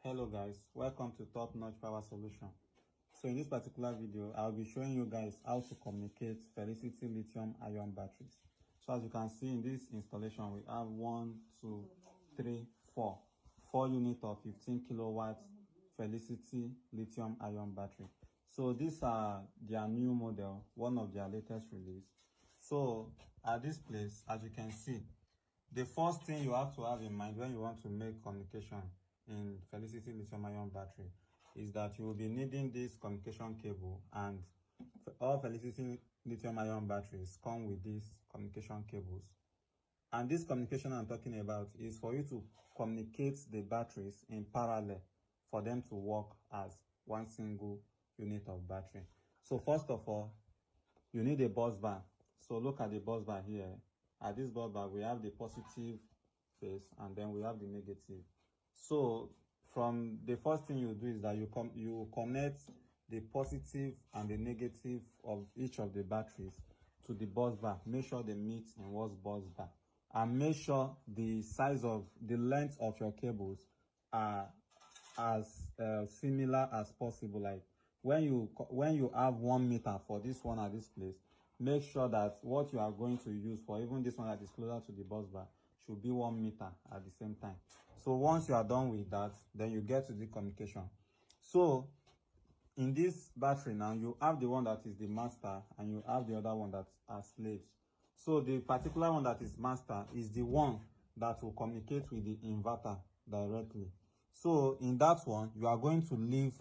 Hello guys, welcome to Top Notch Power Solution. So in this particular video, I'll be showing you guys how to communicate Felicity lithium-ion batteries. So as you can see in this installation, we have 4 units of 15 kilowatt Felicity lithium-ion battery. So these are their new model, one of their latest release. So at this place, as you can see, the first thing you have to have in mind when you want to make communication in Felicity lithium-ion battery is that you will be needing this communication cable, and all Felicity lithium-ion batteries come with these communication cables. And this communication I'm talking about is for you to communicate the batteries in parallel for them to work as one single unit of battery. So first of all, you need a bus bar. So look at the bus bar here. At this bus bar, we have the positive phase and then we have the negative. So from the first thing you do is that you connect the positive and the negative of each of the batteries to the bus bar. Make sure they meet in one bus bar, and make sure the length of your cables are as similar as possible. Like when you have 1 meter for this one at this place, make sure that what you are going to use for even this one that is closer to the bus bar should be 1 meter at the same time. So once you are done with that, then you get to the communication. So in this battery now, you have the one that is the master and you have the other one that are slaves. So the particular one that is master is the one that will communicate with the inverter directly. So in that one, you are going to leave,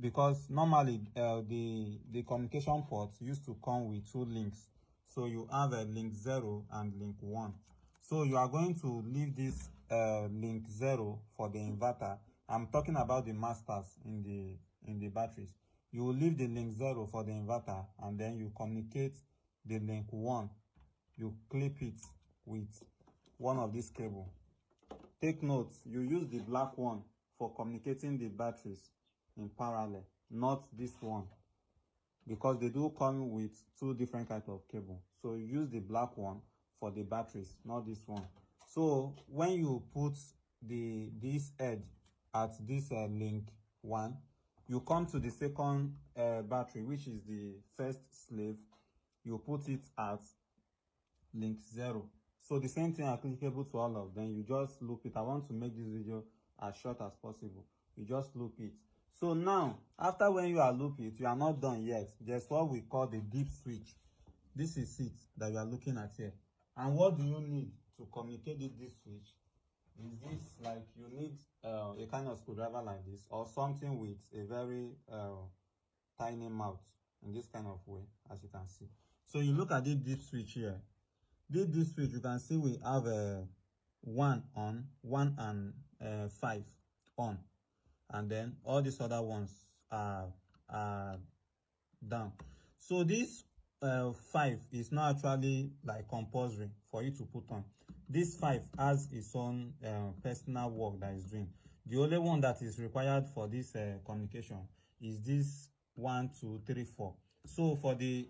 because normally the communication ports used to come with 2 links. So you have a link 0 and link 1. So you are going to leave this link 0 for the inverter. I'm talking about the masters in the batteries. You will leave the link 0 for the inverter, and then you communicate the link 1. You clip it with one of these cable. Take note, you use the black one for communicating the batteries in parallel, not this one, because they do come with 2 different types of cable. So you use the black one for the batteries, not this one. So when you put this edge at this link 1, you come to the second battery, which is the first slave. You put it at link 0. So the same thing applicable to all of them. You just loop it. I want to make this video as short as possible. You just loop it. So now, after when you are looping it, you are not done yet. There's what we call the deep switch. This is it that you are looking at here. And what do you need to communicate this deep switch? Is this like you need a kind of screwdriver like this, or something with a very tiny mouth in this kind of way, as you can see. So you look at this deep switch here. This deep switch, you can see we have 1 on, 1 and 5 on. And then all these other ones are down. So this 5 is not actually like compulsory for you to put on. This 5 has its own personal work that is doing. The only one that is required for this communication is this 1, 2, 3, 4. So for the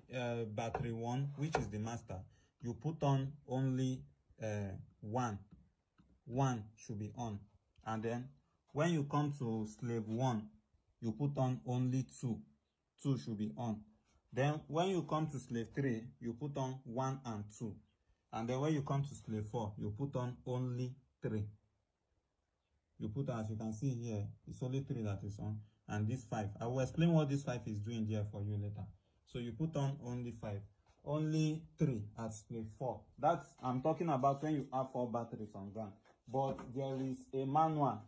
battery 1, which is the master, you put on only 1. 1 should be on. And then when you come to slave 1, you put on only 2. 2 should be on. Then when you come to slave 3, you put on 1 and 2. And then when you come to slave 4, you put on only 3. You put, as you can see here, it's only 3 that is on. And this 5. I will explain what this 5 is doing there for you later. So you put on only 5. Only 3 at slave 4. That's, I'm talking about when you have 4 batteries on ground. But there is a manual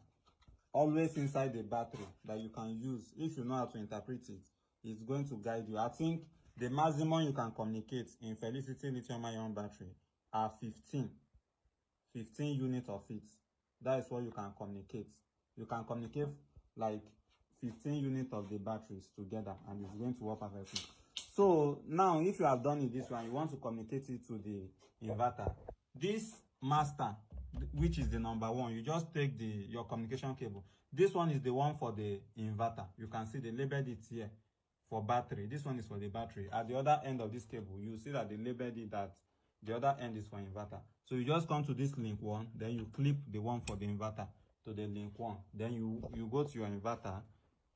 always inside the battery that you can use. If you know how to interpret it, it's going to guide you. I think the maximum you can communicate in Felicity lithium-ion battery are 15 units of it. That is what you can communicate. You can communicate like 15 units of the batteries together, and it's going to work perfectly. So now, if you have done it this one, you want to communicate it to the inverter. This master, which is the number 1, you just take your communication cable. This one is the one for the inverter. You can see they labeled it here for battery. This one is for the battery. At the other end of this cable, you see that they labeled it that the other end is for inverter. So you just come to this link 1, then you clip the one for the inverter to the link 1. Then you go to your inverter,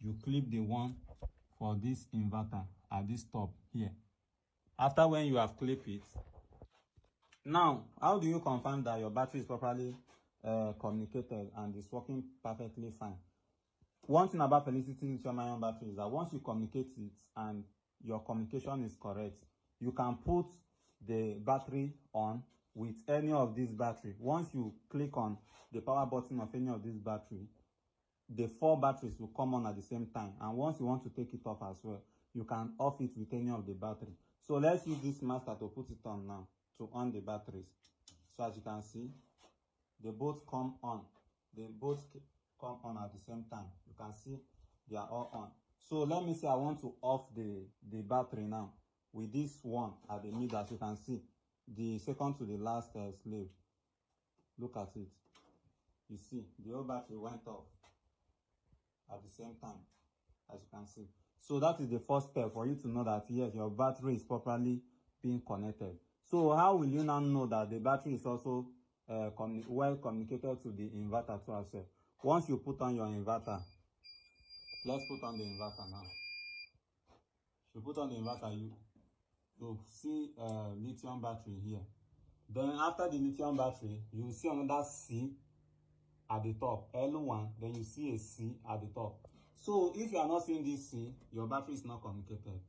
you clip the one for this inverter at this top here. After when you have clipped it, now how do you confirm that your battery is properly communicated and is working perfectly fine? One thing about Felicity lithium-ion battery is that once you communicate it and your communication is correct, you can put the battery on with any of these battery. Once you click on the power button of any of these battery, the 4 batteries will come on at the same time. And once you want to take it off as well, you can off it with any of the battery. So let's use this master to put it on now, to on the batteries. So as you can see, they both come on. They both come on at the same time. You can see they are all on. So let me say I want to off the battery now with this one at the middle. As you can see, the second to the last slave. Look at it. You see, the whole battery went off at the same time, as you can see. So that is the first step for you to know that yes, your battery is properly being connected. So how will you now know that the battery is also well communicated to the inverter too as well? Once you put on your inverter, let's put on the inverter now. You put on the inverter, you see lithium battery here. Then after the lithium battery, you will see another C at the top, L1, then you see a C at the top. So if you are not seeing this C, your battery is not communicated.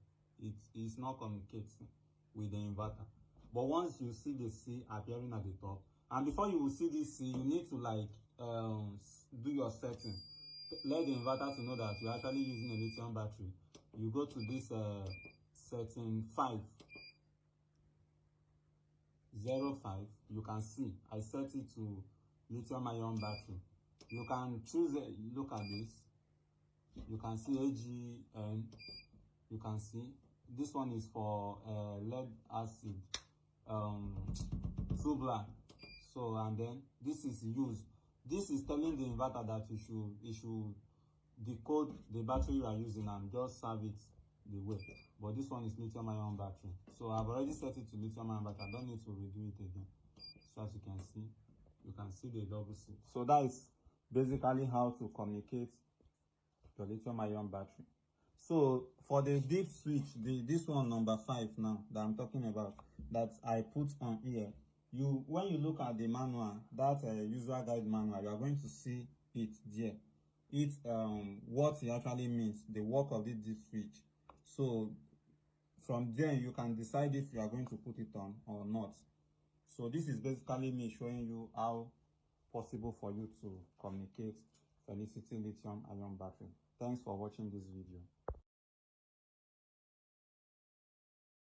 It is not communicating with the inverter. But once you see the C appearing at the top, and before you will see this C, you need to like do your setting. Let the inverter to know that you're actually using a lithium battery. You go to this setting 505. You can see I set it to lithium-ion battery. You can choose it. Look at this. You can see AGN. You can see this one is for lead acid tubular. So and then this is used. This is telling the inverter that you should decode the battery you are using and just serve it the way. But this one is lithium-ion battery. So I've already set it to lithium-ion battery. I don't need to redo it again. So as you can see the double C. So that is basically how to communicate your lithium-ion battery. So for the deep switch, this one number 5 now that I'm talking about, that I put on here, when you look at the manual, that user guide manual, you are going to see it there. It what it actually means, the work of the deep switch. So from there you can decide if you are going to put it on or not. So this is basically me showing you how possible for you to communicate Felicity lithium-ion battery. Thanks for watching this video.